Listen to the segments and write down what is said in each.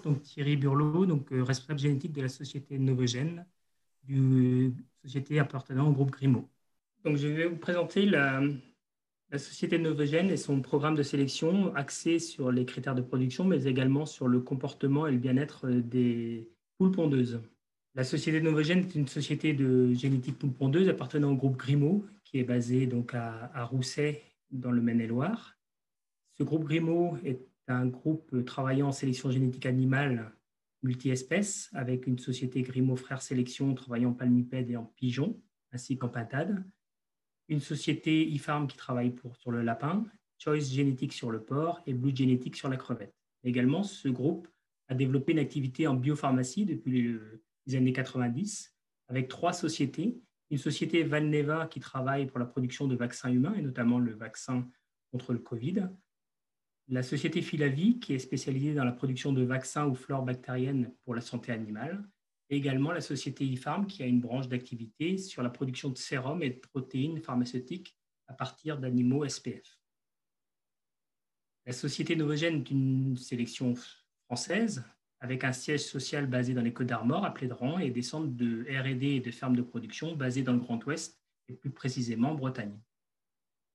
donc Thierry Burlot, responsable génétique de la société Novogène, une société appartenant au groupe Grimaud. Donc, je vais vous présenter la société Novogène et son programme de sélection axé sur les critères de production, mais également sur le comportement et le bien-être des poules pondeuses. La société Novogène est une société de génétique poule pondeuse appartenant au groupe Grimaud, qui est basé donc à Rousset, dans le Maine-et-Loire. Ce groupe Grimaud est un groupe travaillant en sélection génétique animale multi-espèces, avec une société Grimaud Frères Sélection travaillant en palmipèdes et en pigeons, ainsi qu'en pintades. Une société eFarm qui travaille sur le lapin, Choice Génétique sur le porc et Blue Génétique sur la crevette. Également, ce groupe a développé une activité en biopharmacie depuis les années 90, avec 3 sociétés. Une société Valneva qui travaille pour la production de vaccins humains, et notamment le vaccin contre le Covid. La société Philavie, qui est spécialisée dans la production de vaccins ou flore bactérienne pour la santé animale. Et également la société eFarm, qui a une branche d'activité sur la production de sérums et de protéines pharmaceutiques à partir d'animaux SPF. La société Novogène est une sélection française avec un siège social basé dans les Côtes d'Armor, à Plédran, et des centres de R&D et de fermes de production basés dans le Grand Ouest, et plus précisément en Bretagne.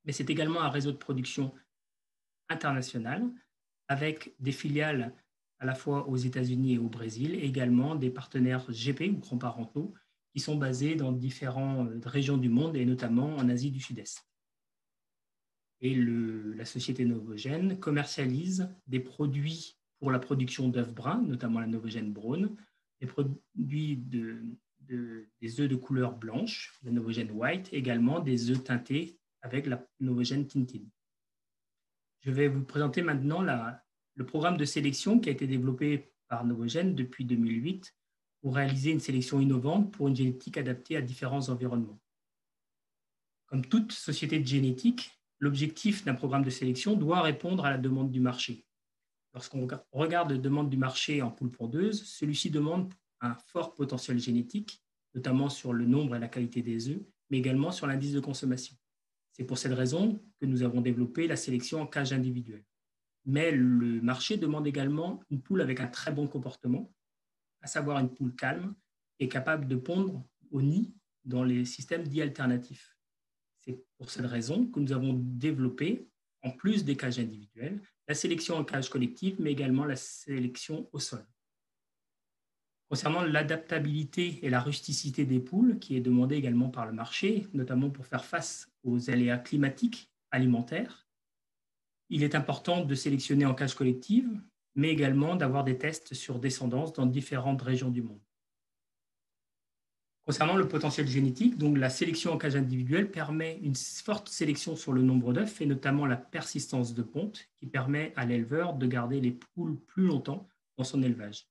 Mais c'est également un réseau de production international avec des filiales à la fois aux États-Unis et au Brésil, et également des partenaires GP ou grands parentaux qui sont basés dans différentes régions du monde et notamment en Asie du Sud-Est. Et la société Novogène commercialise des produits pour la production d'œufs bruns, notamment la Novogène Braun, des produits des œufs de couleur blanche, la Novogène White, également des œufs teintés avec la Novogène Tinted. Je vais vous présenter maintenant le programme de sélection qui a été développé par Novogène depuis 2008 pour réaliser une sélection innovante pour une génétique adaptée à différents environnements. Comme toute société de génétique, l'objectif d'un programme de sélection doit répondre à la demande du marché. Lorsqu'on regarde la demande du marché en poules pondeuses, celui-ci demande un fort potentiel génétique, notamment sur le nombre et la qualité des œufs, mais également sur l'indice de consommation. C'est pour cette raison que nous avons développé la sélection en cage individuelle. Mais le marché demande également une poule avec un très bon comportement, à savoir une poule calme et capable de pondre au nid dans les systèmes dits alternatifs. C'est pour cette raison que nous avons développé, en plus des cages individuelles, la sélection en cage collective, mais également la sélection au sol. Concernant l'adaptabilité et la rusticité des poules, qui est demandée également par le marché, notamment pour faire face aux aléas climatiques alimentaires, il est important de sélectionner en cage collective, mais également d'avoir des tests sur descendance dans différentes régions du monde. Concernant le potentiel génétique, donc la sélection en cage individuelle permet une forte sélection sur le nombre d'œufs et notamment la persistance de ponte qui permet à l'éleveur de garder les poules plus longtemps dans son élevage.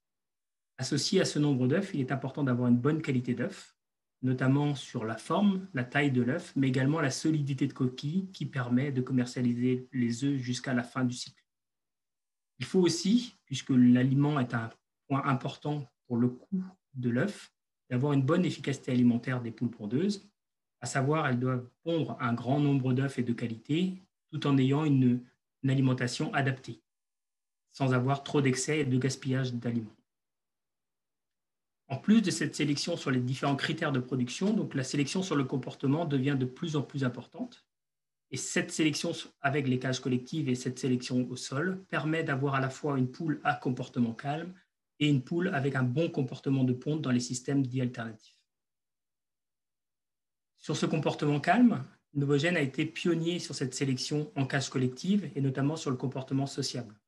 Associé à ce nombre d'œufs, il est important d'avoir une bonne qualité d'œufs, notamment sur la forme, la taille de l'œuf, mais également la solidité de coquille qui permet de commercialiser les œufs jusqu'à la fin du cycle. Il faut aussi, puisque l'aliment est un point important pour le coût de l'œuf, d'avoir une bonne efficacité alimentaire des poules pondeuses, à savoir elles doivent pondre un grand nombre d'œufs et de qualité, tout en ayant une alimentation adaptée, sans avoir trop d'excès et de gaspillage d'aliments. En plus de cette sélection sur les différents critères de production, donc la sélection sur le comportement devient de plus en plus importante. Et cette sélection avec les cages collectives et cette sélection au sol permet d'avoir à la fois une poule à comportement calme et une poule avec un bon comportement de ponte dans les systèmes dits alternatifs. Sur ce comportement calme, Novogène a été pionnier sur cette sélection en cage collective et notamment sur le comportement sociable.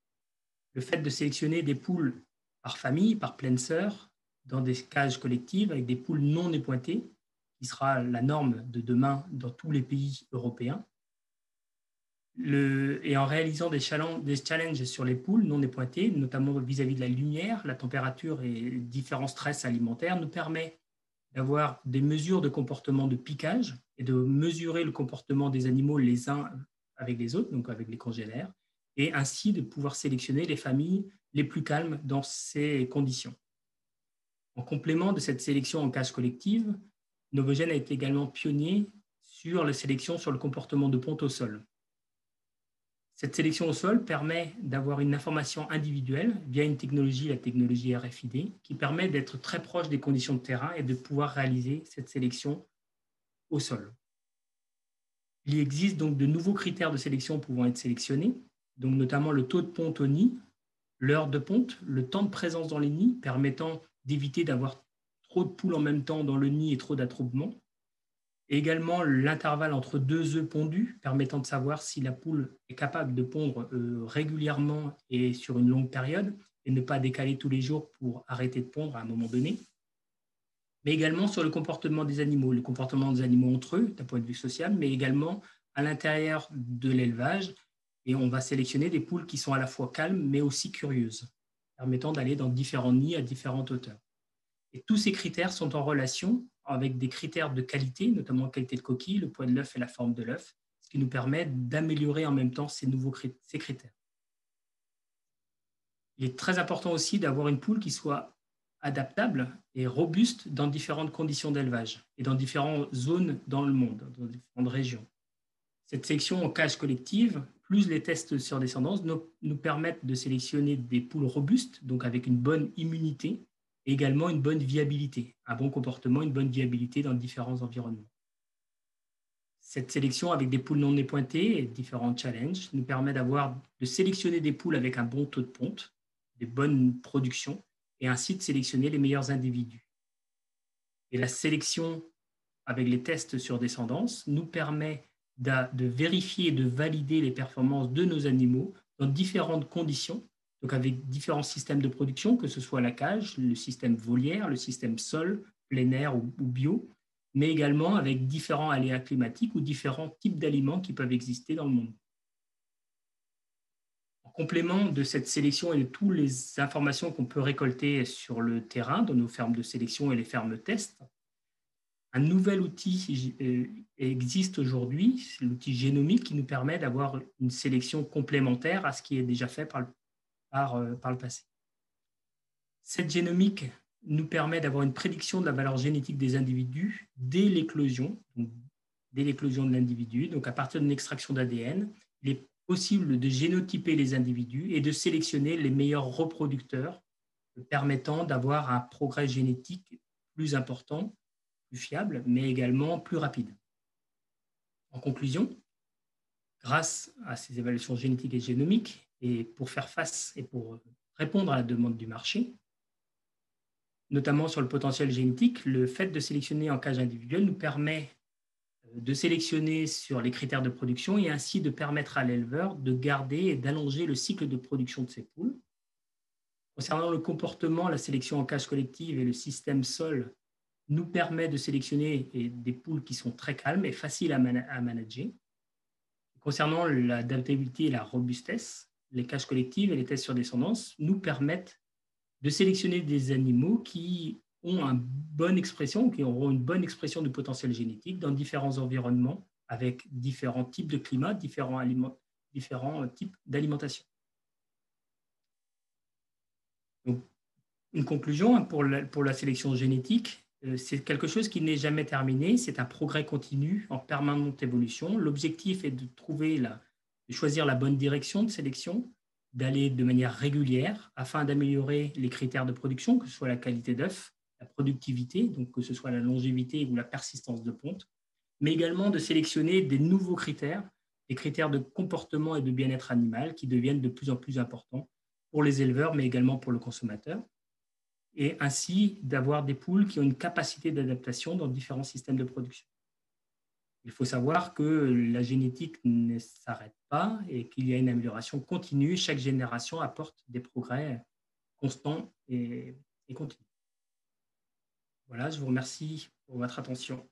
Le fait de sélectionner des poules par famille, par pleine sœur, dans des cages collectives avec des poules non épointées, qui sera la norme de demain dans tous les pays européens. Et en réalisant des challenges sur les poules non épointées, notamment vis-à-vis de la lumière, la température et différents stress alimentaires, nous permet d'avoir des mesures de comportement de piquage et de mesurer le comportement des animaux les uns avec les autres, donc avec les congénères, et ainsi de pouvoir sélectionner les familles les plus calmes dans ces conditions. En complément de cette sélection en cage collective, Novogène a été également pionnier sur la sélection sur le comportement de ponte au sol. Cette sélection au sol permet d'avoir une information individuelle via une technologie, la technologie RFID, qui permet d'être très proche des conditions de terrain et de pouvoir réaliser cette sélection au sol. Il existe donc de nouveaux critères de sélection pouvant être sélectionnés, donc notamment le taux de ponte au nid, l'heure de ponte, le temps de présence dans les nids, permettant d'éviter d'avoir trop de poules en même temps dans le nid et trop d'attroupements. Et également l'intervalle entre deux œufs pondus, permettant de savoir si la poule est capable de pondre régulièrement et sur une longue période, et ne pas décaler tous les jours pour arrêter de pondre à un moment donné. Mais également sur le comportement des animaux entre eux, d'un point de vue social, mais également à l'intérieur de l'élevage. Et on va sélectionner des poules qui sont à la fois calmes, mais aussi curieuses, permettant d'aller dans différents nids à différentes hauteurs. Et tous ces critères sont en relation avec des critères de qualité, notamment la qualité de coquille, le poids de l'œuf et la forme de l'œuf, ce qui nous permet d'améliorer en même temps ces critères. Il est très important aussi d'avoir une poule qui soit adaptable et robuste dans différentes conditions d'élevage et dans différentes zones dans le monde, dans différentes régions. Cette sélection en cage collective, plus les tests sur descendance, nous permettent de sélectionner des poules robustes, donc avec une bonne immunité, et également une bonne viabilité, un bon comportement, une bonne viabilité dans différents environnements. Cette sélection avec des poules non épointées et différents challenges nous permet de sélectionner des poules avec un bon taux de ponte, des bonnes productions, et ainsi de sélectionner les meilleurs individus. Et la sélection avec les tests sur descendance nous permet de vérifier et de valider les performances de nos animaux dans différentes conditions, donc avec différents systèmes de production, que ce soit la cage, le système volière, le système sol, plein air ou bio, mais également avec différents aléas climatiques ou différents types d'aliments qui peuvent exister dans le monde. En complément de cette sélection et de toutes les informations qu'on peut récolter sur le terrain, dans nos fermes de sélection et les fermes tests, un nouvel outil existe aujourd'hui, c'est l'outil génomique qui nous permet d'avoir une sélection complémentaire à ce qui est déjà fait par le passé. Cette génomique nous permet d'avoir une prédiction de la valeur génétique des individus dès l'éclosion de l'individu. Donc, à partir d'une extraction d'ADN, il est possible de génotyper les individus et de sélectionner les meilleurs reproducteurs, permettant d'avoir un progrès génétique plus important, plus fiable, mais également plus rapide. En conclusion, grâce à ces évaluations génétiques et génomiques, et pour faire face et pour répondre à la demande du marché, notamment sur le potentiel génétique, le fait de sélectionner en cage individuelle nous permet de sélectionner sur les critères de production et ainsi de permettre à l'éleveur de garder et d'allonger le cycle de production de ses poules. Concernant le comportement, la sélection en cage collective et le système sol nous permet de sélectionner des poules qui sont très calmes et faciles à manager. Concernant l'adaptabilité et la robustesse, les cages collectives et les tests sur descendance nous permettent de sélectionner des animaux qui ont une bonne expression, qui auront une bonne expression du potentiel génétique dans différents environnements, avec différents types de climats, différents types d'alimentation. Donc, une conclusion pour la sélection génétique, c'est quelque chose qui n'est jamais terminé, c'est un progrès continu en permanente évolution. L'objectif est de choisir la bonne direction de sélection, d'aller de manière régulière afin d'améliorer les critères de production, que ce soit la qualité d'œuf, la productivité, donc que ce soit la longévité ou la persistance de ponte, mais également de sélectionner des nouveaux critères, des critères de comportement et de bien-être animal qui deviennent de plus en plus importants pour les éleveurs, mais également pour le consommateur, et ainsi d'avoir des poules qui ont une capacité d'adaptation dans différents systèmes de production. Il faut savoir que la génétique ne s'arrête pas et qu'il y a une amélioration continue. Chaque génération apporte des progrès constants et continus. Voilà, je vous remercie pour votre attention.